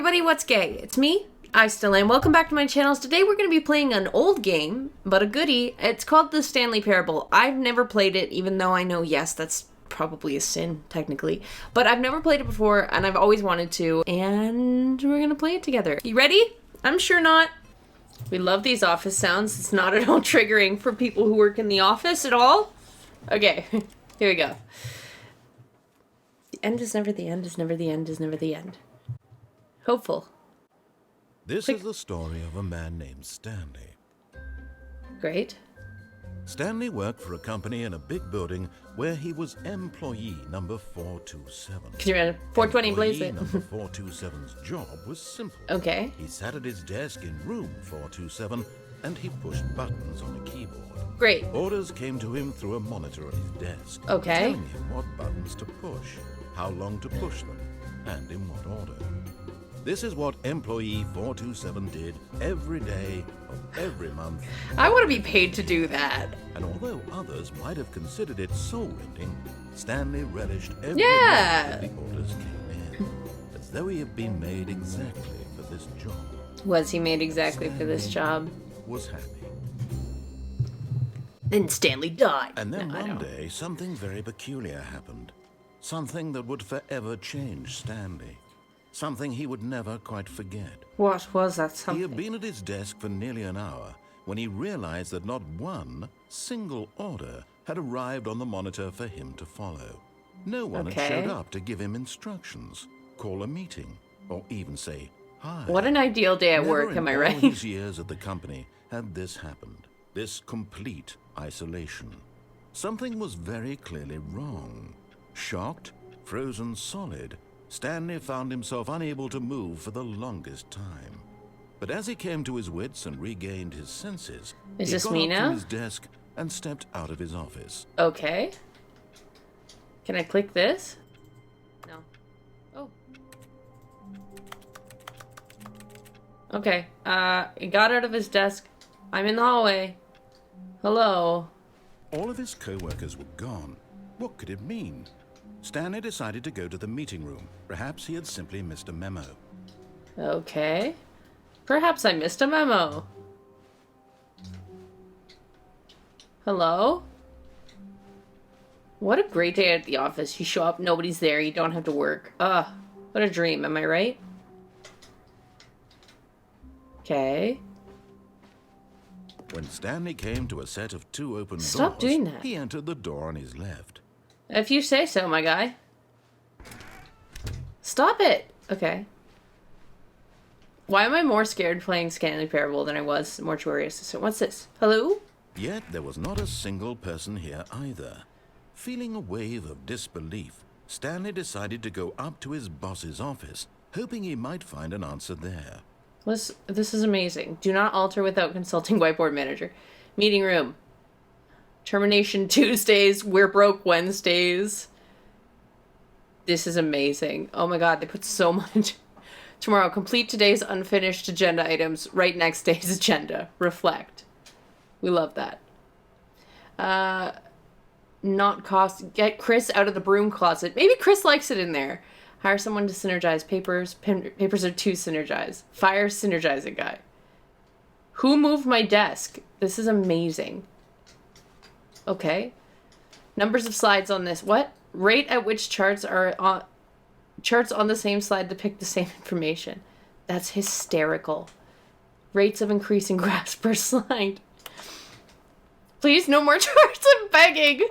everybody, what's gay? It's me, I still am. Welcome back to my channel. Today we're going to be playing an old game, but a goodie. It's called the Stanley Parable. I've never played it, even though I know, yes, that's probably a sin, technically. But I've never played it before, and I've always wanted to, and we're going to play it together. You ready? I'm sure not. We love these office sounds. It's not at all triggering for people who work in the office at all. Okay, here we go. The end is never the end, is never the end, is never the end. Hopeful. This is the story of a man named Stanley. Great. Stanley worked for a company in a big building where he was employee number 427. Can you read 420 blaze it? Number 427's job was simple. Okay. He sat at his desk in room 427 and he pushed buttons on a keyboard. Great. Orders came to him through a monitor at his desk. Okay. Telling him what buttons to push, how long to push them, and in what order. This is what employee 427 did every day of every month. I want to be paid to do that. And although others might have considered it soul-rending, Stanley relished every moment that the orders came in, as though he had been made exactly for this job. Was he made exactly for this job? Was happy. Then Stanley died. And then one day, something very peculiar happened. Something that would forever change Stanley. Something he would never quite forget. What was that something? He had been at his desk for nearly an hour when he realized that not one single order had arrived on the monitor for him to follow. No one had showed up to give him instructions, call a meeting, or even say hi. What an ideal day at work, am I right? Never in all his years at the company had this happened. This complete isolation. Something was very clearly wrong. Shocked, frozen solid, Stanley found himself unable to move for the longest time. But as he came to his wits and regained his senses, he got up from his desk and stepped out of his office. Okay. Can I click this? No. Oh. Okay. He got out of his desk. I'm in the hallway. Hello. All of his co-workers were gone. What could it mean? Stanley decided to go to the meeting room. Perhaps he had simply missed a memo. Okay. Perhaps I missed a memo. Hello? What a great day at the office. You show up, nobody's there, you don't have to work. Ugh, what a dream, am I right? Okay. When Stanley came to a set of two open Stop doors, doing that. he entered the door on his left. If you say so, my guy. Stop it! Okay. Why am I more scared playing Stanley Parable than I was Mortuary Assistant? What's this? Hello? Yet there was not a single person here either. Feeling a wave of disbelief, Stanley decided to go up to his boss's office, hoping he might find an answer there. This is amazing. Do not alter without consulting whiteboard manager. Meeting room. Termination Tuesdays. We're broke Wednesdays. This is amazing. Oh my god, they put so much. Tomorrow, complete today's unfinished agenda items. Write next day's agenda. Reflect. We love that. Not cost. Get Chris out of the broom closet. Maybe Chris likes it in there. Hire someone to synergize papers. Papers are too synergized. Fire synergizing guy. Who moved my desk? This is amazing. Okay. Numbers of slides on this. What? Rate at which charts are on... Charts on the same slide depict the same information. That's hysterical. Rates of increasing graphs per slide. Please, no more charts. I'm begging.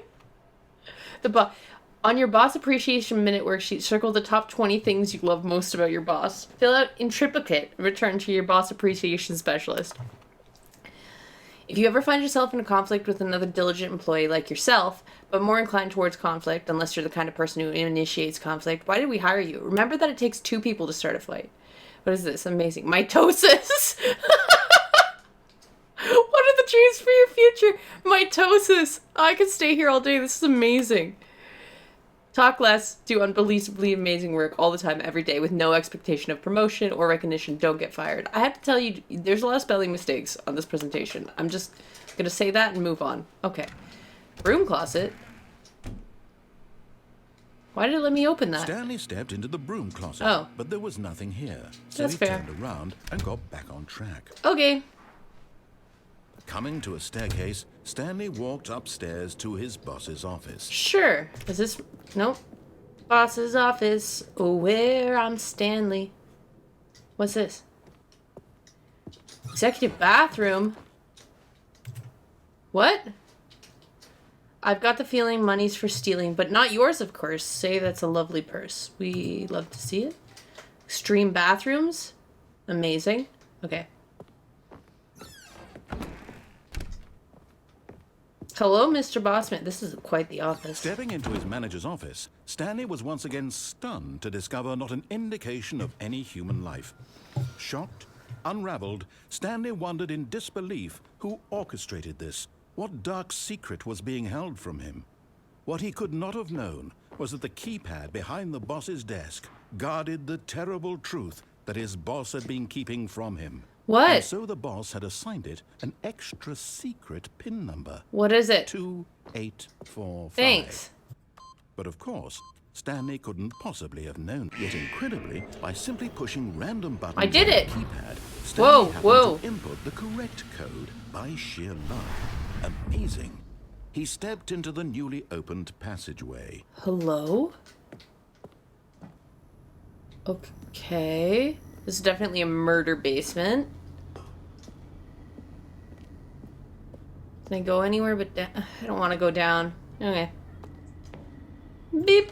On your boss appreciation minute worksheet, circle the top 20 things you love most about your boss. Fill out in triplicate and return to your boss appreciation specialist. If you ever find yourself in a conflict with another diligent employee like yourself, but more inclined towards conflict unless you're the kind of person who initiates conflict, why did we hire you? Remember that it takes two people to start a fight. What is this? Amazing. Mitosis! What are the dreams for your future? Mitosis! I could stay here all day. This is amazing. Talk less, do unbelievably amazing work all the time, every day, with no expectation of promotion or recognition. Don't get fired. I have to tell you, there's a lot of spelling mistakes on this presentation. I'm just going to say that and move on. Okay. Broom closet. Why did it let me open that? Stanley stepped into the broom closet, Oh. but there was nothing here. So That's he fair. turned around and got back on track. Okay. Coming to a staircase, Stanley walked upstairs to his boss's office. Sure. Is this... Nope. Boss's office. Oh, where I'm Stanley. What's this? Executive bathroom. What? I've got the feeling money's for stealing, but not yours, of course. Say that's a lovely purse. We love to see it. Extreme bathrooms. Amazing. Okay. Hello, Mr. Bossman. This is quite the office. Stepping into his manager's office, Stanley was once again stunned to discover not an indication of any human life. Shocked, unraveled, Stanley wondered in disbelief who orchestrated this. What dark secret was being held from him? What he could not have known was that the keypad behind the boss's desk guarded the terrible truth that his boss had been keeping from him. What? And so the boss had assigned it an extra secret PIN number. What is it? 2845. Thanks. But of course, Stanley couldn't possibly have known. Yet incredibly, by simply pushing random buttons I did on it. the keypad, Stanley happened Whoa. to input the correct code by sheer luck. Amazing. He stepped into the newly opened passageway. Hello? Okay. This is definitely a murder basement. Can I go anywhere but down? I don't want to go down. Okay. Beep.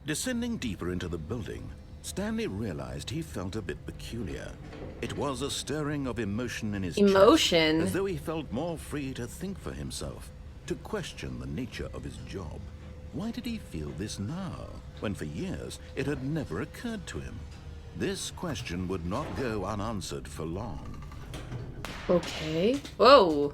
Descending deeper into the building, Stanley realized he felt a bit peculiar. It was a stirring of emotion in his Emotion? chest, as though he felt more free to think for himself, to question the nature of his job. Why did he feel this now, when for years it had never occurred to him? This question would not go unanswered for long. Okay. Whoa.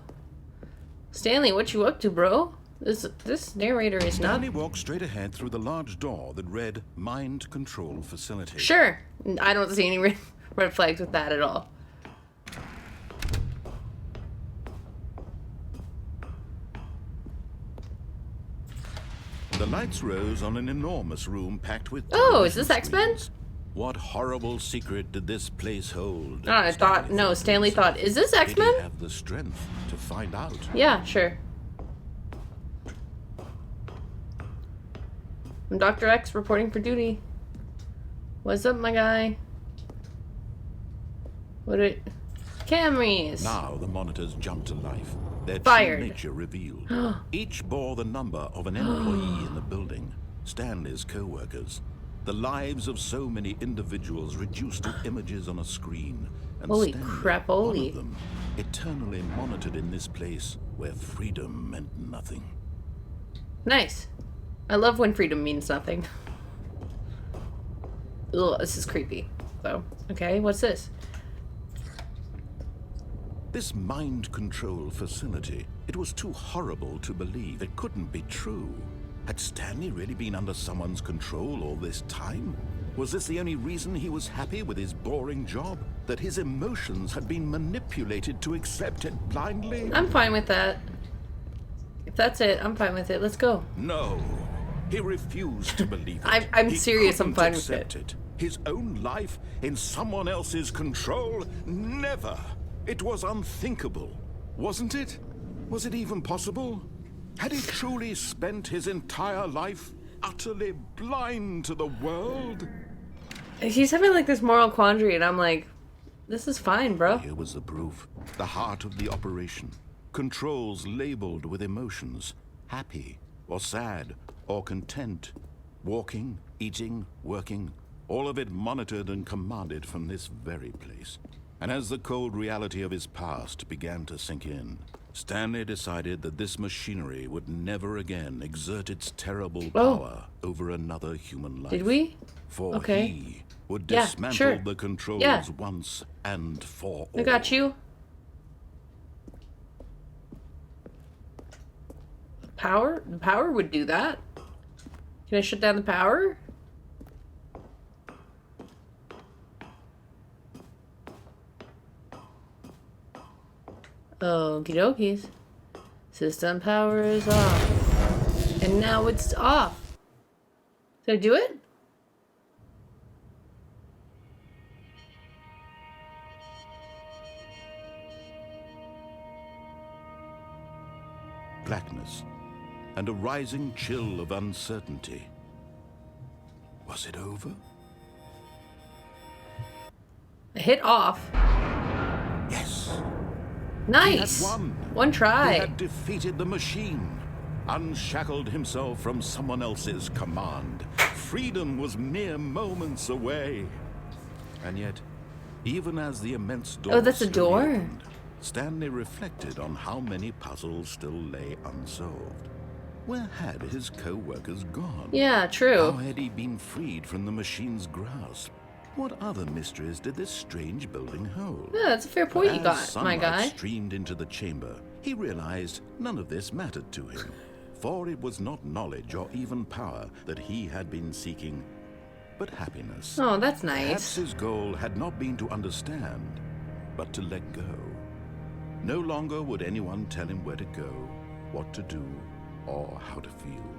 Stanley, what you up to, bro? This narrator is Stanley not... walked straight ahead through the large door that read Mind Control Facility. Sure. I don't see any red flags with that at all. The lights rose on an enormous room packed with Oh, is television this X-Men? screens. What horrible secret did this place hold? No, I thought... No, Stanley thought, is this Did X-Men? he have the strength to find out? Yeah, sure. I'm Dr. X reporting for duty. What's up, my guy? Camrys! Now the monitors jumped to life. Their Fired. true nature revealed. Each bore the number of an employee in the building. Stanley's co-workers. The lives of so many individuals reduced to images on a screen. And Holy Stanley, crap-oli. one of them, eternally monitored in this place where freedom meant nothing. Nice. I love when freedom means nothing. Ugh, this is creepy. So, okay, what's this? This mind control facility, it was too horrible to believe. It couldn't be true. Had Stanley really been under someone's control all this time? Was this the only reason he was happy with his boring job? That his emotions had been manipulated to accept it blindly? I'm fine with that. If that's it, I'm fine with it. Let's go. No. He refused to believe it. I'm He serious, I'm couldn't fine with accept it. His own life in someone else's control? Never. It was unthinkable, wasn't it? Was it even possible? Had he truly spent his entire life utterly blind to the world? He's having like this moral quandary, and I'm like, this is fine, bro. Here was the proof. The heart of the operation. Controls labeled with emotions. Happy, or sad, or content. Walking, eating, working. All of it monitored and commanded from this very place. And as the cold reality of his past began to sink in, Stanley decided that this machinery would never again exert its terrible power over another human life. Did we? For Okay. he would Yeah, dismantle sure. the controls Yeah. once and for all. I got you. Power? The power would do that. Can I shut down the power? Okie dokies. System power is off. And now it's off. Did I do it? Blackness and a rising chill of uncertainty. Was it over? I hit off. Yes. Nice. He had won. One try. He had defeated the machine, unshackled himself from someone else's command. Freedom was mere moments away. And yet, even as the immense door Oh, that's a door? opened, Stanley reflected on how many puzzles still lay unsolved. Where had his co-workers gone? Yeah, true. How had he been freed from the machine's grasp? What other mysteries did this strange building hold? Yeah, that's a fair point you As got, my sunlight guy. streamed into the chamber, he realized none of this mattered to him, for it was not knowledge or even power that he had been seeking, but happiness. Oh, that's Perhaps nice. his goal had not been to understand, but to let go. No longer would anyone tell him where to go, what to do, or how to feel.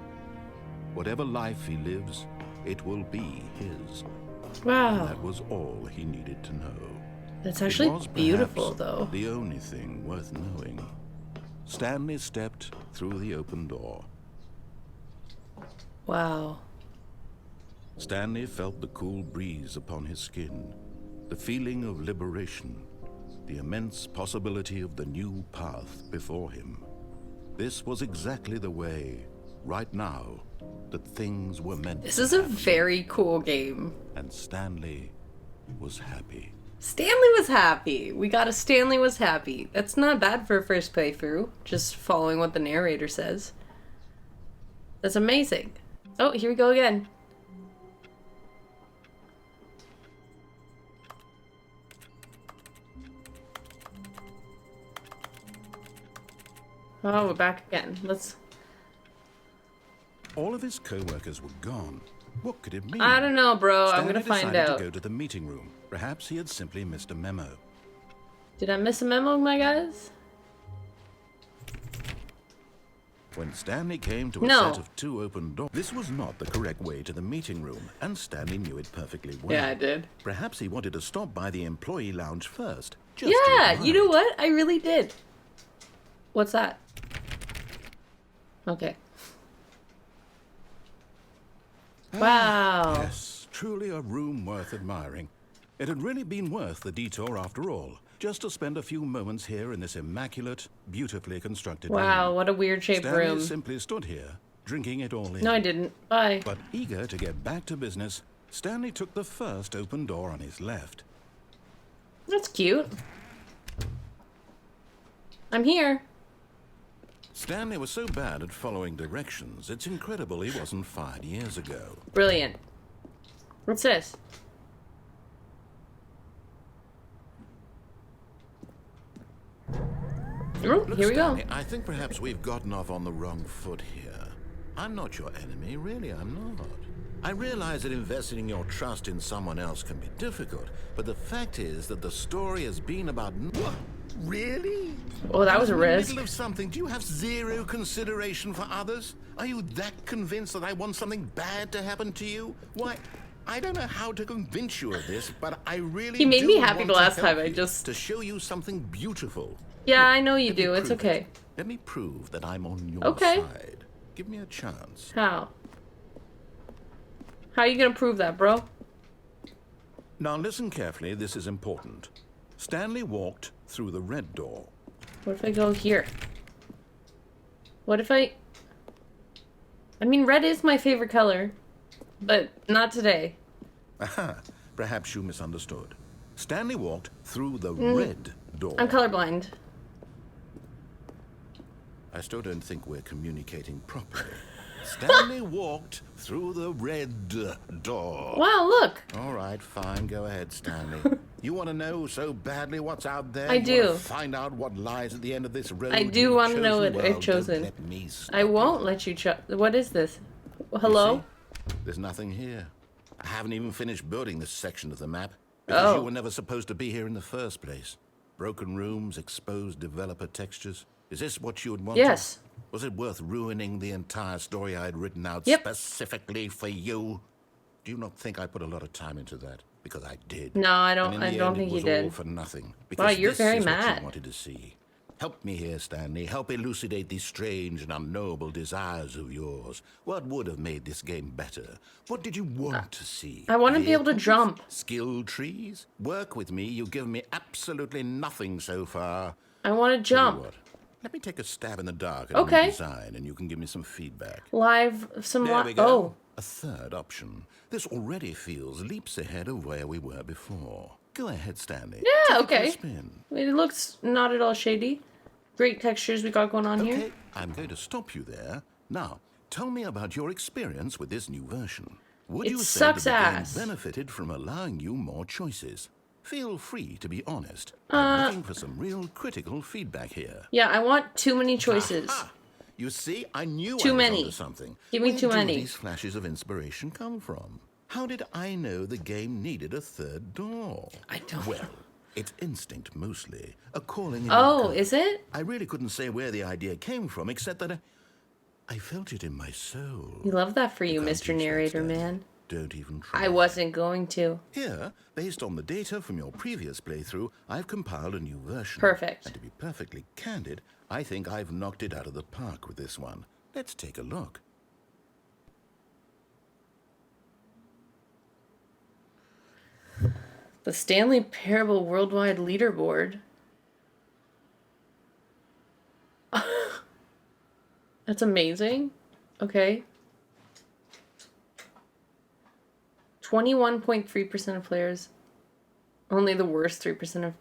Whatever life he lives, it will be his. Wow. That was all he needed to know. That's It actually was beautiful, perhaps though. the only thing worth knowing. Stanley stepped through the open door. Wow. Stanley felt the cool breeze upon his skin, the feeling of liberation, the immense possibility of the new path before him. This was exactly the way, right now, that things were meant This to is a happen. very cool game. And Stanley was happy. Stanley was happy. We got a Stanley was happy. That's not bad for a first playthrough. Just following what the narrator says. That's amazing. Oh, here we go again. Oh, we're back again. Let's... All of his co-workers were gone. What could it mean? I don't know, bro. I'm Stanley gonna find decided out. to go to the meeting room. Perhaps he had simply missed a memo. Did I miss a memo, my guys? When Stanley came to a No. set of two open doors, this was not the correct way to the meeting room, and Stanley knew it perfectly well. Yeah, I did. Perhaps he wanted to stop by the employee lounge first. Just to Yeah, you know admire it. what? I really did. What's that? Okay. Wow. Yes, truly a room worth admiring. It had really been worth the detour after all, just to spend a few moments here in this immaculate, beautifully constructed Wow, room. what a weird shaped Stanley room. simply stood here, drinking it all in. No, I didn't. Bye. But eager to get back to business, Stanley took the first open door on his left. That's cute. I'm here. Stanley was so bad at following directions, it's incredible he wasn't fired years ago. Brilliant. What's this? Oh, Look, here we go. Stanley, I think perhaps we've gotten off on the wrong foot here. I'm not your enemy, really, I'm not. I realize that investing in your trust in someone else can be difficult, but the fact is that the story has been about... What? Really? Oh, that was a In the risk. middle of something, do you have zero consideration for others? Are you that convinced that I want something bad to happen to you? Why, I don't know how to convince you of this, but I really He made do me happy want the to last help time, I you, just- to show you something beautiful. Yeah, I know you Let me do. It's prove okay. it. Let me prove that I'm on your Okay. side. Give me a chance. How? How are you gonna prove that, bro? Now listen carefully, this is important. Stanley walked through the red door. What if I go here? What if I mean, red is my favorite color, but not today. Aha, perhaps you misunderstood. Stanley walked through the red door. I'm colorblind. I still don't think we're communicating properly. Stanley walked through the red door. Wow, look. All right, fine, go ahead, Stanley. You want to know so badly what's out there? I You do. wanna find out what lies at the end of this road. I do you've want to know chosen? what Well, I've chosen. Don't let me stop I won't you. let you what is this? You Hello? see? There's nothing here. I haven't even finished building this section of the map because Oh. you were never supposed to be here in the first place. Broken rooms, exposed developer textures. Is this what you had wanted? Yes. Was it worth ruining the entire story I had written out Yep. specifically for you? Do you not think I put a lot of time into that? Because I did. No, I And don't. in I the don't end, think it you was did. all for nothing. Wow, Because you're this very is what mad. you wanted to see. Help me here, Stanley. Help elucidate these strange and unknowable desires of yours. What would have made this game better? What did you want to see? I want to be able to Vehicles? jump. Skill trees? Work with me. You've given me absolutely nothing so far. I want to Tell you jump. what, let me take a stab in the dark at Okay. a new design, and you can give me some feedback. Live some. There we go. Oh, A third option. This already feels leaps ahead of where we were before. Go ahead, Stanley. yeah. Take it for a Okay. spin. It looks not at all shady. Great textures we got going on here. Okay, I'm going to stop you there. Now, tell me about your experience with this new version. Would It you say sucks that the ass. game benefited from allowing you more choices? Feel free to be honest. I'm looking for some real critical feedback here. Yeah, I want too many choices. Aha! You see, I knew Too I was many. onto something. Give me Where too do many. these flashes of inspiration come from? How did I know the game needed a third door? I don't Well, know. it's instinct mostly. A calling in Oh, your gut. is it? I really couldn't say where the idea came from, except that I felt it in my soul. We love that for you, Can't Mr. teach that, Narrator Stanley. Man. Don't even try. I wasn't going to. Here, based on the data from your previous playthrough, I've compiled a new version. Perfect. And to be perfectly candid, I think I've knocked it out of the park with this one. Let's take a look. The Stanley Parable Worldwide Leaderboard. That's amazing. Okay. 21.3% of players. Only the worst 3% of...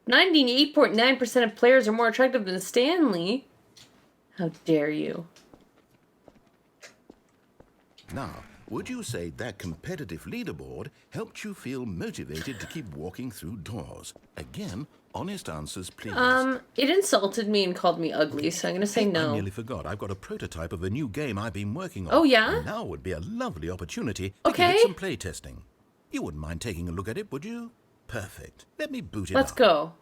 98.9% of players are more attractive than Stanley. How dare you? Now, would you say that competitive leaderboard helped you feel motivated to keep walking through doors? Again, honest answers, please. It insulted me and called me ugly, so I'm gonna say I no. nearly forgot. I've got a prototype of a new game I've been working on. Oh, yeah? And now would be a lovely opportunity to give Okay. it some play testing. You wouldn't mind taking a look at it, would you? Perfect. Let me boot it Let's up. go.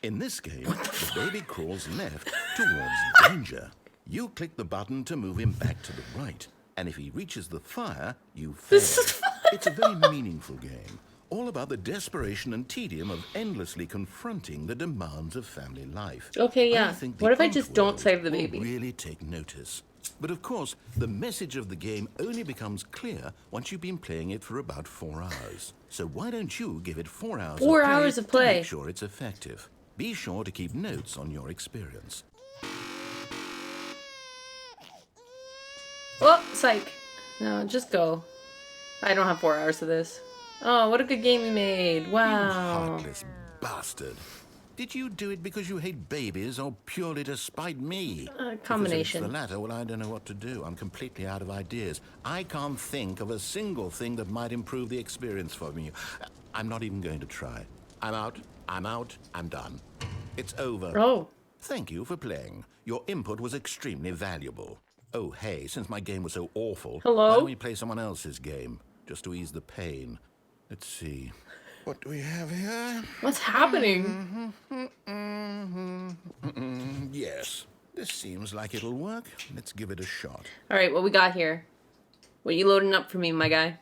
In this game, the baby crawls left towards danger. You click the button to move him back to the right. And if he reaches the fire, you fail. This is fun. It's a very meaningful game. All about the desperation and tedium of endlessly confronting the demands of family life. Okay, yeah. I think What the if I just don't Outworld save the will baby? really take notice. But of course, the message of the game only becomes clear once you've been playing it for about 4 hours. So why don't you give it 4 hours 4 of play hours of to play. make sure it's effective. Be sure to keep notes on your experience. Oh, psych. No, just go. I don't have 4 hours of this. Oh, what a good game you made. You Wow. heartless bastard. Did you do it because you hate babies or purely to spite me? Combination. Because if it's the latter, well, I don't know what to do. I'm completely out of ideas. I can't think of a single thing that might improve the experience for me. I'm not even going to try. I'm out. I'm done. It's over. Oh. Thank you for playing. Your input was extremely valuable. Oh, hey, since my game was so awful, Hello? why don't we play someone else's game, just to ease the pain? Let's see. What do we have here? What's happening? Yes, this seems like it'll work. Let's give it a shot. All right, what we got here? What you loading up for me, my guy?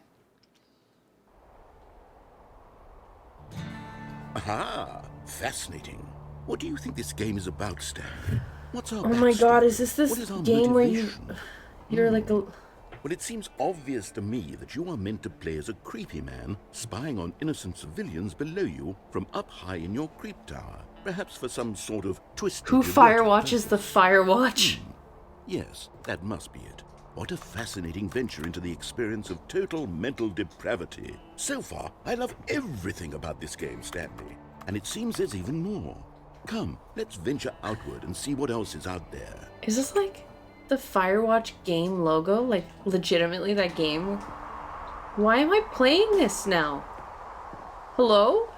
Aha! Fascinating. What do you think this game is about, Stanley? What's our Oh my god, backstory? is this What is our game where motivation? you're like a... Well, it seems obvious to me that you are meant to play as a creepy man spying on innocent civilians below you from up high in your creep tower. Perhaps for some sort of twisted... Who erotic firewatches the purpose. Firewatch? Yes, that must be it. What a fascinating venture into the experience of total mental depravity. So far, I love everything about this game, Stanley. And it seems there's even more. Come, let's venture outward and see what else is out there. Is this like the Firewatch game logo? Like, legitimately that game? Why am I playing this now? Hello?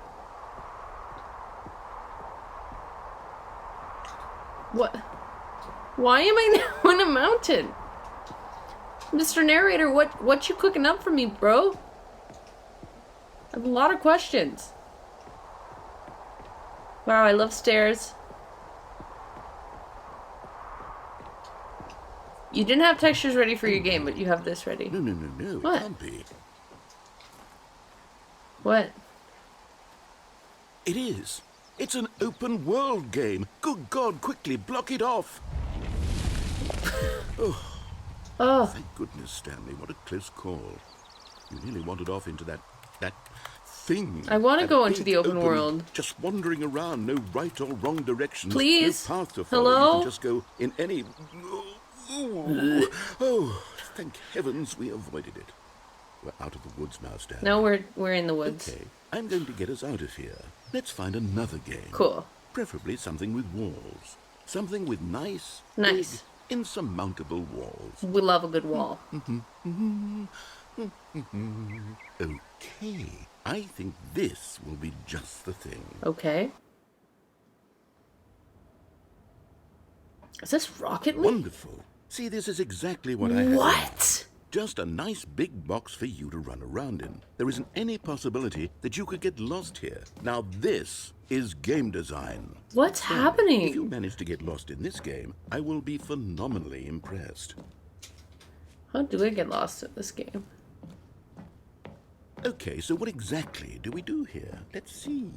What? Why am I now in a mountain? Mr. Narrator, what you cooking up for me, bro? I have a lot of questions. Wow, I love stairs. You didn't have textures ready for your game, but you have this ready. No, What? it can't be. What? It is. It's an open world game. Good God, quickly, block it off. Oh. Thank goodness, Stanley. What a close call. You nearly wandered off into that thing. I want to go into the open world. Just wandering around, no right or wrong directions. Please? No path to follow. Hello? You can just go in any... Oh, thank heavens we avoided it. We're out of the woods now, Stanley. No, we're in the woods. Okay, I'm going to get us out of here. Let's find another game. Cool. Preferably something with walls. Something with nice, big, insurmountable walls. We love a good wall. Okay, I think this will be just the thing. Okay. Is this Rocket League? Wonderful. See, this is exactly what I had. What? Just a nice big box for you to run around in. There isn't any possibility that you could get lost here. Now this is game design. What's happening? If you manage to get lost in this game, I will be phenomenally impressed. How do I get lost in this game? Okay, so what exactly do we do here? Let's see.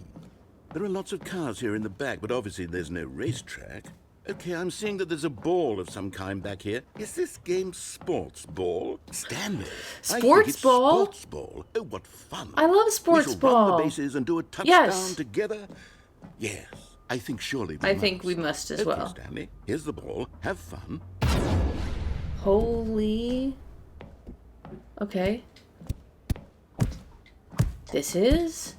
There are lots of cars here in the back, but obviously there's no racetrack. Okay, I'm seeing that there's a ball of some kind back here. Is this game sports ball? Stanley. Sports ball? Sports ball. Oh, what fun. I love sports we shall ball. run the bases and do a touchdown Yes. together. Yes, I think surely we I must. think we must as Okay, well. Stanley, here's the ball. Have fun. Holy. Okay. This is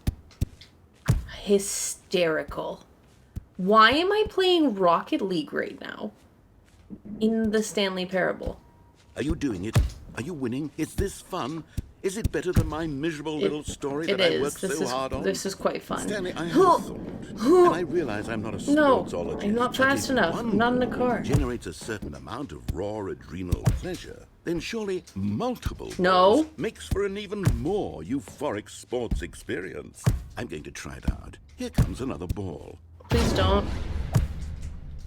hysterical. Why am I playing Rocket League right now? In the Stanley Parable. Are you doing it? Are you winning? Is this fun? Is it better than my miserable little story that I worked so hard on? This is quite fun. Stanley, I have a thought. And I realize I'm not a sportsologist. I'm not fast but if enough. one I'm not in a ball car. generates a certain amount of raw adrenal pleasure, then surely multiple No. balls makes for an even more euphoric sports experience. I'm going to try it out. Here comes another ball. Please don't.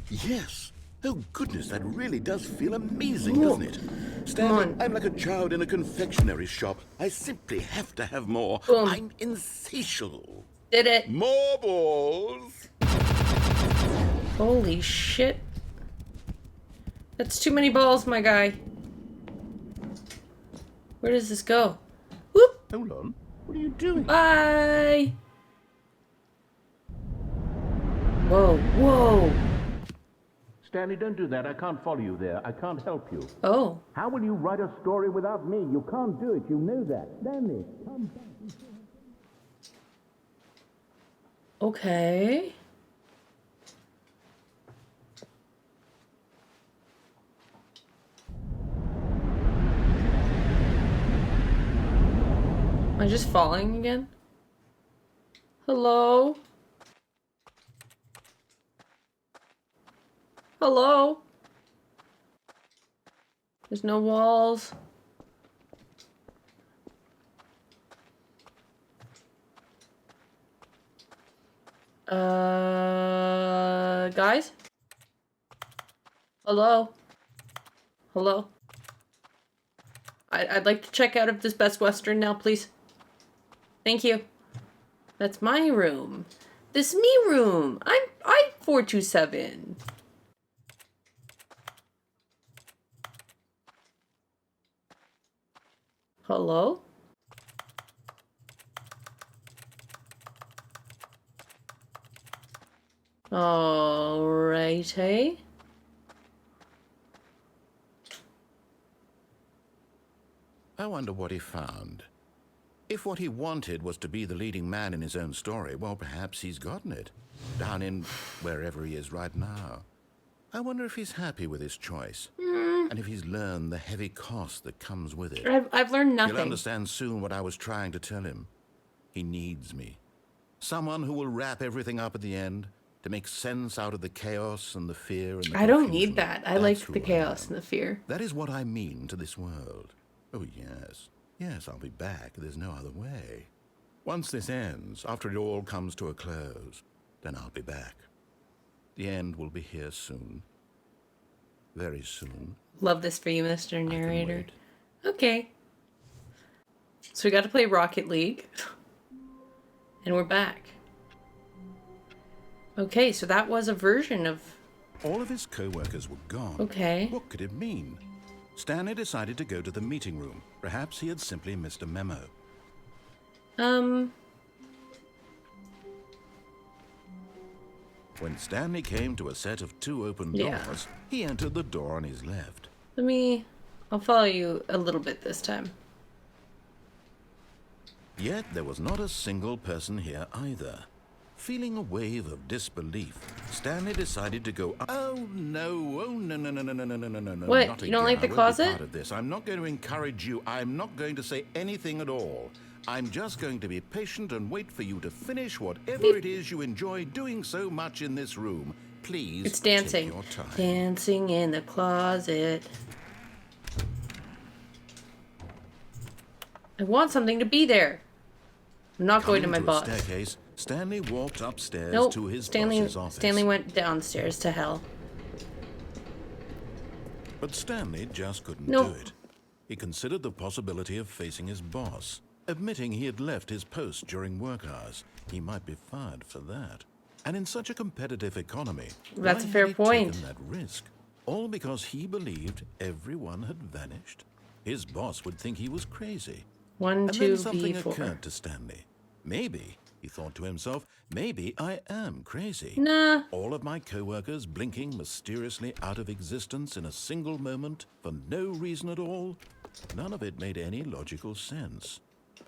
Yes. Oh, goodness, that really does feel amazing, doesn't it? Stanley, I'm like a child in a confectionery shop. I simply have to have more. Boom. I'm insatiable. Did it. More balls. Holy shit. That's too many balls, my guy. Where does this go? Whoop. Hold on. What are you doing? Bye. Whoa, whoa. Stanley, don't do that. I can't follow you there. I can't help you. Oh. How will you write a story without me? You can't do it. You know that. Stanley, come back. Okay. Am I just falling again? Hello? Hello? There's no walls. Guys? Hello? Hello? I'd like to check out of this Best Western now, please. Thank you. That's my room. This me room. I'm 427. Hello? Alrighty. I wonder what he found. If what he wanted was to be the leading man in his own story, well, perhaps he's gotten it. Down in wherever he is right now. I wonder if he's happy with his choice. And if he's learned the heavy cost that comes with it. I've learned nothing. He'll understand soon what I was trying to tell him. He needs me. Someone who will wrap everything up at the end to make sense out of the chaos and the fear and the I don't confusion. need that. I That's like who the I chaos am. and the fear. That is what I mean to this world. Oh, yes. Yes, I'll be back. There's no other way. Once this ends, after it all comes to a close, then I'll be back. The end will be here soon. Very soon. Love this for you, Mr. I can Narrator. wait. Okay. So we got to play Rocket League. And we're back. Okay, so that was a version of... All of his co-workers were gone. Okay. What could it mean? Stanley decided to go to the meeting room. Perhaps he had simply missed a memo. When Stanley came to a set of 2 open doors, he entered the door on his left. I'll follow you a little bit this time. Yet there was not a single person here either. Feeling a wave of disbelief, Stanley decided to go up. Oh no, no. What, Not you don't again. like the I won't be closet? part of this. I'm not going to encourage you. I'm not going to say anything at all. I'm just going to be patient and wait for you to finish whatever it is you enjoy doing so much in this room. Please, It's dancing. take your time. Dancing in the closet. I want something to be there. I'm not going to my Coming boss. a staircase, Stanley walked upstairs Nope. to his boss's office. Stanley went downstairs to hell. But Stanley just couldn't Nope. do it. He considered the possibility of facing his boss. Admitting he had left his post during work hours, he might be fired for that. And in such a competitive economy, That's a why fair had he point. taken that risk? All because he believed everyone had vanished? His boss would think he was crazy. 1, And 2, then something B4. occurred to Stanley. Maybe, he thought to himself, maybe I am crazy. Nah. All of my co-workers blinking mysteriously out of existence in a single moment for no reason at all? None of it made any logical sense.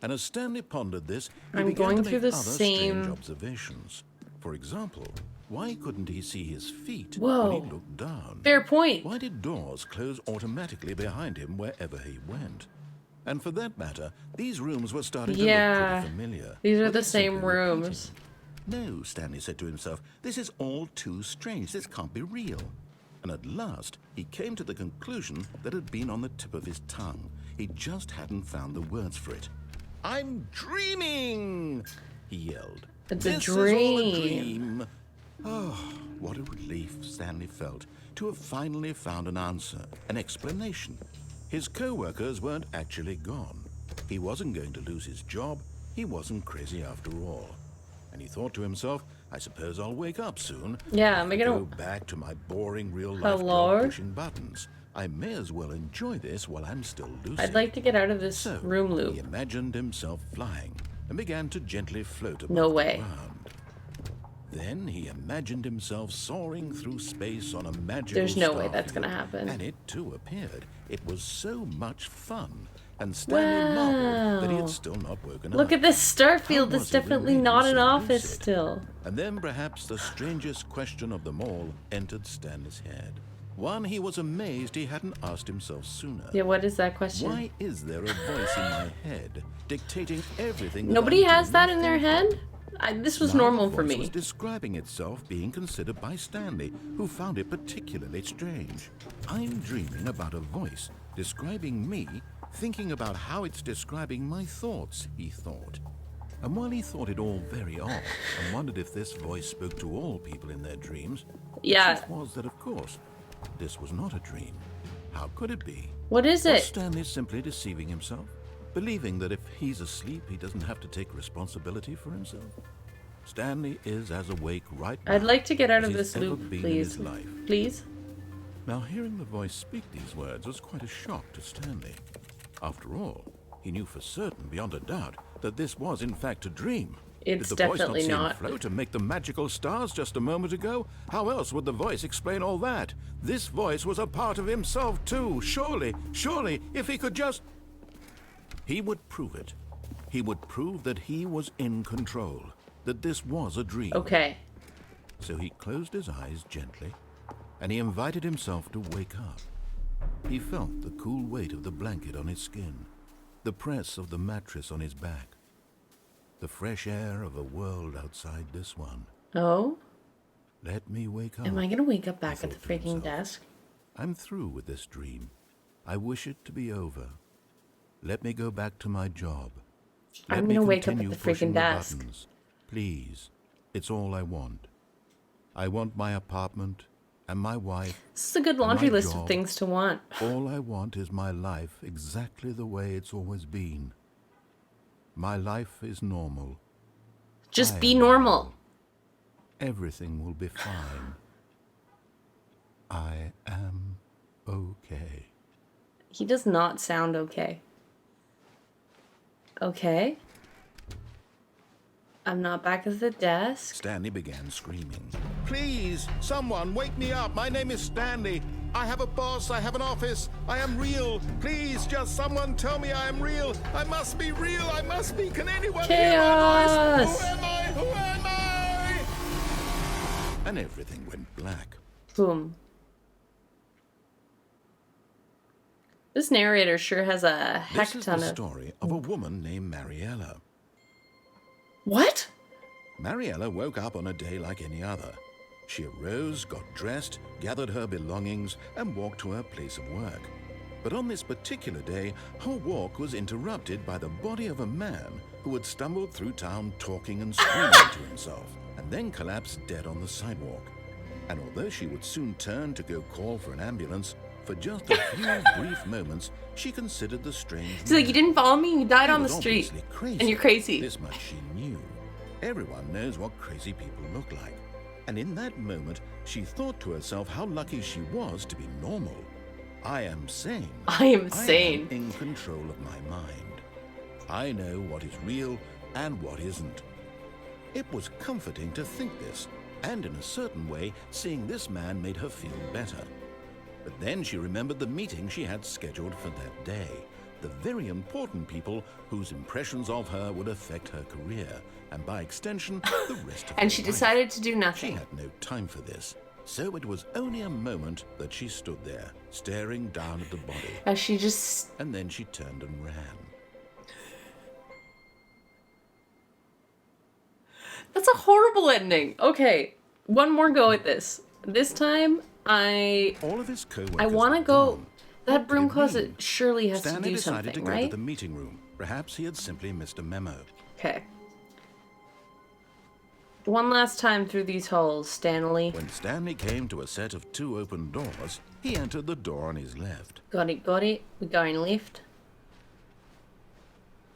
And as Stanley pondered this, he I'm began going to through make the other same- strange observations. For example, why couldn't he see his feet Whoa. when he looked down? Fair point. Why did doors close automatically behind him wherever he went? And for that matter, these rooms were starting to look pretty familiar. These are Were the they same simply repeating? rooms. No, Stanley said to himself, this is all too strange. This can't be real. And at last, he came to the conclusion that had been on the tip of his tongue. He just hadn't found the words for it. I'm dreaming, he yelled. It's a This is all a dream. dream. Oh, what a relief Stanley felt to have finally found an answer, an explanation. His co-workers weren't actually gone. He wasn't going to lose his job. He wasn't crazy after all. And he thought to himself, I suppose I'll wake up soon. Yeah, am I gonna- go back to my boring real-life Hello? job pushing buttons. I may as well enjoy this while I'm still lucid. I'd like to get out of this So, room he loop. imagined himself flying and began to gently float above No the way. ground. Then he imagined himself soaring through space on a magical There's no way starfield, that's gonna happen. And it too appeared. It was so much fun. And Stanley marveled that he Wow. had still not woken Look up. at this Starfield. How It's was he definitely remaining not an so office lucid? still. And then perhaps the strangest question of them all entered Stanley's head. One he was amazed he hadn't asked himself sooner. Yeah, what is that question? Why is there a voice in my head dictating everything that Nobody I'm has doing that and in their thinking? head? This was Now normal the for voice me. was describing itself being considered by Stanley, who found it particularly strange. I'm dreaming about a voice describing me, thinking about how it's describing my thoughts, he thought. And while he thought it all very odd and wondered if this voice spoke to all people in their dreams, Yeah. the truth was that, of course, this was not a dream. How could it be? What is Was it? Stanley simply deceiving himself? Believing that if he's asleep, he doesn't have to take responsibility for himself? Stanley is as awake right now I'd like to get out as of he's this ever loop, been in please. his life. Please? Now, hearing the voice speak these words was quite a shock to Stanley. After all, he knew for certain, beyond a doubt, that this was in fact a dream. It's Did the voice definitely not see not. him float and make the magical stars just a moment ago? How else would the voice explain all that? This voice was a part of himself too. Surely, if he could just... He would prove it. He would prove that he was in control, that this was a dream. Okay. So he closed his eyes gently, and he invited himself to wake up. He felt the cool weight of the blanket on his skin, the press of the mattress on his back, the fresh air of a world outside this one. Oh? Let me wake up. Am I gonna wake up back he at the thought to freaking himself. desk? I'm through with this dream. I wish it to be over. Let me go back to my job. I'm Let me gonna wake up at continue the pushing freaking desk. buttons. Please, It's all I want. I want my apartment and my wife. This is a good laundry list of things to want. All I want is my life exactly the way it's always been. My life is normal. Just be normal. Everything will be fine. I am okay. He does not sound okay. Okay. I'm not back at the desk. Stanley began screaming. Please, someone, wake me up. My name is Stanley. I have a boss. I have an office. I am real. Please, just someone tell me I am real. I must be real. I must be. Can anyone hear my voice? Who am I? Who am I? And everything went black. Boom. This narrator sure has a heck ton of... This is the story of a woman named Mariella. What? Mariella woke up on a day like any other. She arose, got dressed, gathered her belongings, and walked to her place of work. But on this particular day, her walk was interrupted by the body of a man who had stumbled through town talking and screaming to himself, and then collapsed dead on the sidewalk. And although she would soon turn to go call for an ambulance, for just a few brief moments, she considered the strange. She's like, you didn't follow me, you died on the street. Street. And you're crazy. This much she knew. Everyone knows what crazy people look like. And in that moment, she thought to herself how lucky she was to be normal. I am sane. I am sane. I am in control of my mind. I know what is real and what isn't. It was comforting to think this, and in a certain way, seeing this man made her feel better. But then she remembered the meeting she had scheduled for that day. The very important people whose impressions of her would affect her career, and by extension, the rest of her And she life. decided to do nothing. She had no time for this. So it was only a moment that she stood there, staring down at the body. As she just... And then she turned and ran. That's a horrible ending. Okay, one more go at this. This time, All of his co-workers I want to were go... gone. That broom What could it closet mean? surely has Stanley to do decided something, to go right? to the meeting room. Perhaps he had simply missed a memo. Okay. One last time through these halls, Stanley. When Stanley came to a set of 2 open doors, he entered the door on his left. Got it, got it. We're going left.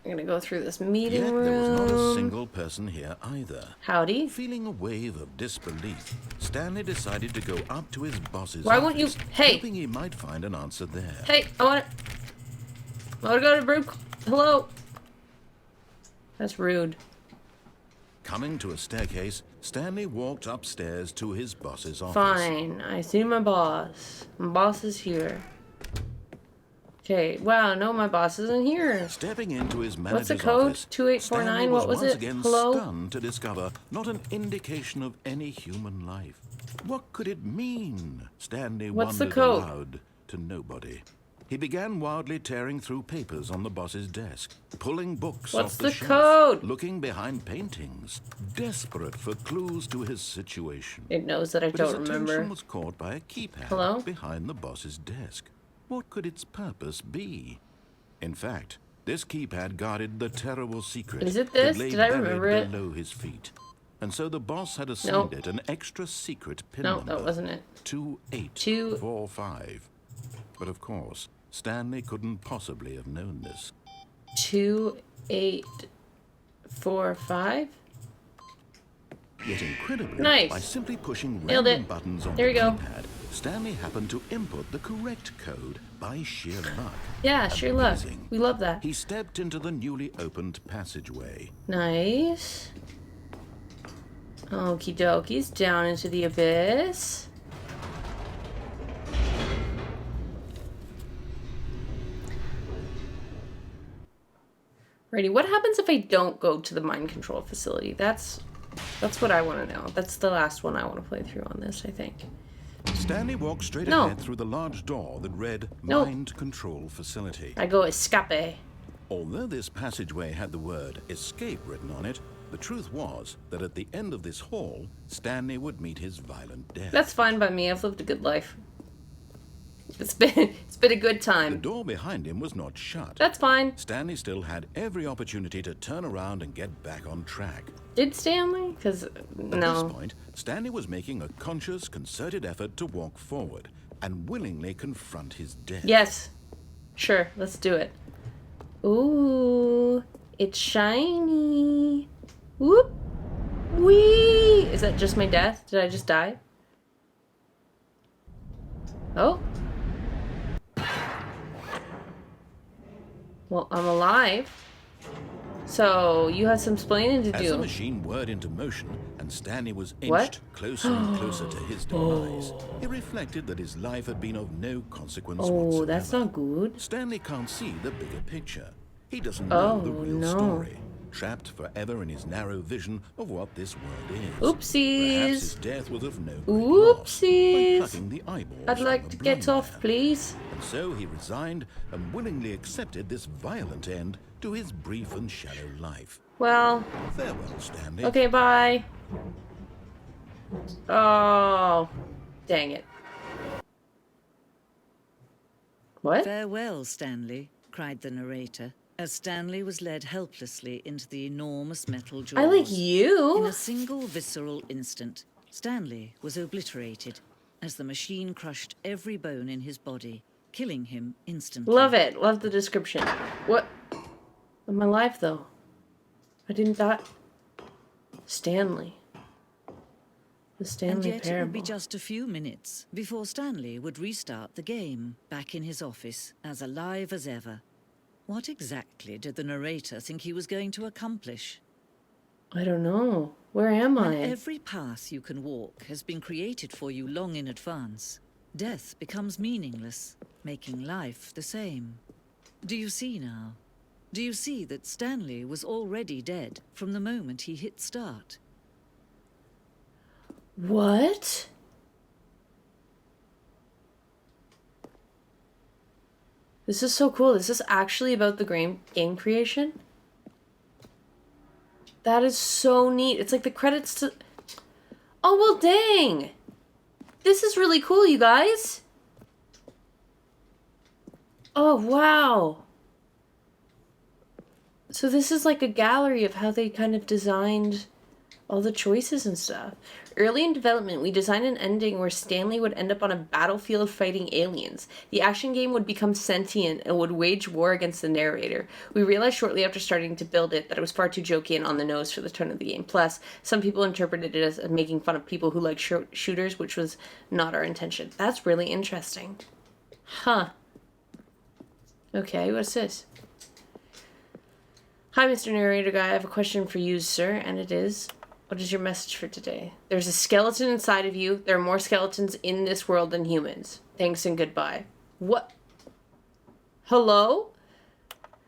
I'm gonna go through this meeting Yet room. there was not a single person here either. Howdy. Feeling a wave of disbelief, Stanley decided to go up to his boss's Why office, won't you... Hey! hoping he might find an answer there. Hey, I wanna go to the broom... Hello? That's rude. Coming to a staircase, Stanley walked upstairs to his boss's office. Fine, I see my boss. My boss is here. Okay, wow, no, my boss isn't here. Stepping into his What's the manager's code? office, 2849, Stanley what was once it? again Hello? stunned to discover not an indication of any human life. What could it mean? Stanley What's the wondered code? aloud to nobody. He began wildly tearing through papers on the boss's desk, pulling books What's off the the shelf, code? looking behind paintings, desperate for clues to his situation. It knows that I But his don't attention remember. was caught by a keypad Hello? behind the boss's desk. What could its purpose be? In fact, this keypad guarded the terrible secret Is it this? that lay Did I buried remember it? below his feet. And so the boss had assigned Nope. it an extra secret pin No, number. that wasn't it. 2845. But of course, Stanley couldn't possibly have known this. 2845. Yet incredibly, Nice. by simply pushing Nailed random it. buttons on There the you go. keypad, Stanley happened to input the correct code by sheer luck. Yeah, sure luck. Amazing. We love that. He stepped into the newly opened passageway. Nice. Okie dokies, down into the abyss. Ready, what happens if I don't go to the mind control facility? That's what I want to know. That's the last one I want to play through on this, I think. Stanley walked straight No. ahead through the large door that read No. Mind Control Facility. I go escape. Although this passageway had the word escape written on it, the truth was that at the end of this hall, Stanley would meet his violent death. That's fine by me. I've lived a good life. It's been a good The time. door behind him was not shut. That's fine. Stanley still had every opportunity to turn around and get back on track. Did Stanley? Because At no. this point, Stanley was making a conscious, concerted effort to walk forward and willingly confront his death. Yes. Sure. Let's do it. Ooh, it's shiny. Whoop. Wee. Is that just my death? Did I just die? Oh. Well, I'm alive. So, you had some explaining to do. As the machine whirred into motion and Stanley was What? inched closer and closer to his demise, he reflected that his life had been of no consequence whatsoever. Oh, that's not good. Stanley can't see the bigger picture. He doesn't know the real story. Trapped forever in his narrow vision of what this world is. Oopsies. Perhaps his death was of no great loss by Oopsies. plucking the eyeballs I'd from like the to get blind off, man. please. And so he resigned and willingly accepted this violent end to his brief and shallow life. Well, Farewell, Stanley. okay, bye. Oh, dang it. What? Farewell, Stanley, cried the narrator, as Stanley was led helplessly into the enormous metal jaws. I like In you. a single visceral instant, Stanley was obliterated as the machine crushed every bone in his body, killing him instantly. Love it. Love the description. What? I'm alive, though. I didn't die. Stanley. The And Stanley yet it would be Parable. just a few minutes before Stanley would restart the game, back in his office, as alive as ever. What exactly did the narrator think he was going to accomplish? I don't know. Where am When I? every path you can walk has been created for you long in advance, death becomes meaningless, making life the same. Do you see now? Do you see that Stanley was already dead from the moment he hit start? What? This is so cool. This is actually about the game creation. That is so neat. It's like the credits to... Oh, well, dang. This is really cool, you guys. Oh, wow. So this is like a gallery of how they kind of designed all the choices and stuff. Early in development, we designed an ending where Stanley would end up on a battlefield fighting aliens. The action game would become sentient and would wage war against the narrator. We realized shortly after starting to build it that it was far too jokey and on the nose for the tone of the game. Plus, some people interpreted it as making fun of people who like shooters, which was not our intention. That's really interesting. Huh. Okay, what's this? Hi, Mr. Narrator Guy. I have a question for you, sir, and it is... What is your message for today? There's a skeleton inside of you. There are more skeletons in this world than humans. Thanks and goodbye. What? Hello?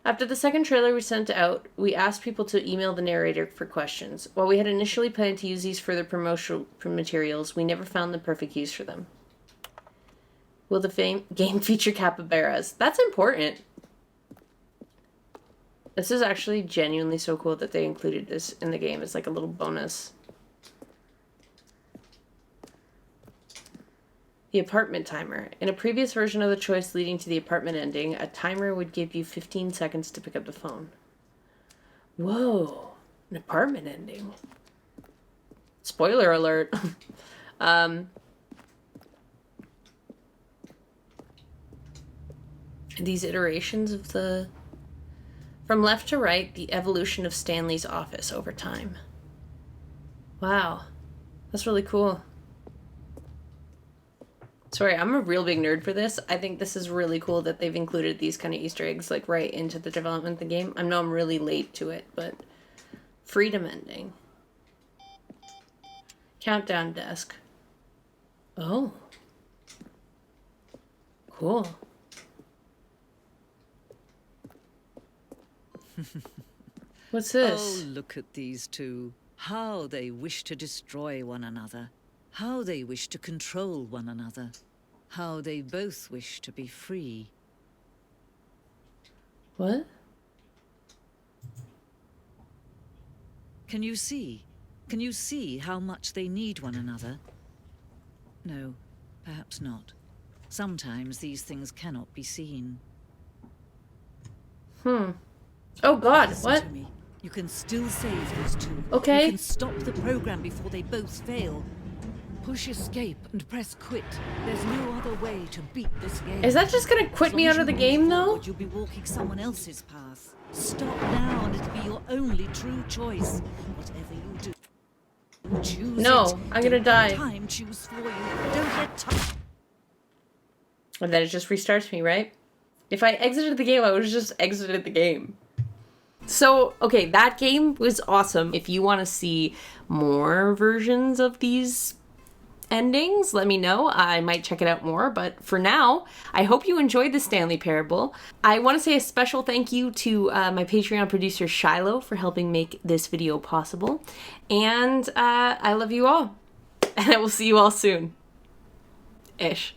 After the second trailer we sent out, we asked people to email the narrator for questions. While we had initially planned to use these for the promotional materials, we never found the perfect use for them. Will the game feature capybaras? That's important. This is actually genuinely so cool that they included this in the game as like a little bonus. The apartment timer. In a previous version of the choice leading to the apartment ending, a timer would give you 15 seconds to pick up the phone. Whoa, an apartment ending. Spoiler alert. These iterations of the... From left to right, the evolution of Stanley's office over time. Wow. That's really cool. Sorry, I'm a real big nerd for this. I think this is really cool that they've included these kind of Easter eggs like right into the development of the game. I know I'm really late to it, but freedom ending. Countdown desk. Oh. Cool. What's this? Oh, look at these two. How they wish to destroy one another. How they wish to control one another. How they both wish to be free. What? Can you see? Can you see how much they need one another? No, perhaps not. Sometimes these things cannot be seen. Oh God, Listen what? to me. You can still save those two. Okay. You can stop the program before they both fail. Push escape and press quit. There's no other way to beat this game. Is that just gonna quit As me long out as of the you game move though? forward, you'll be walking someone else's path. Stop now and it'll be your only true choice. Whatever you do, choose No, it. I'm gonna Don't die. let time choose for you. Don't let time. And then it just restarts me, right? If I exited the game, I would have just exited the game. So, okay, that game was awesome. If you want to see more versions of these endings, let me know. I might check it out more, but for now, I hope you enjoyed the Stanley Parable. I want to say a special thank you to my Patreon producer Shiloh for helping make this video possible. And I love you all. And I will see you all soon. Ish.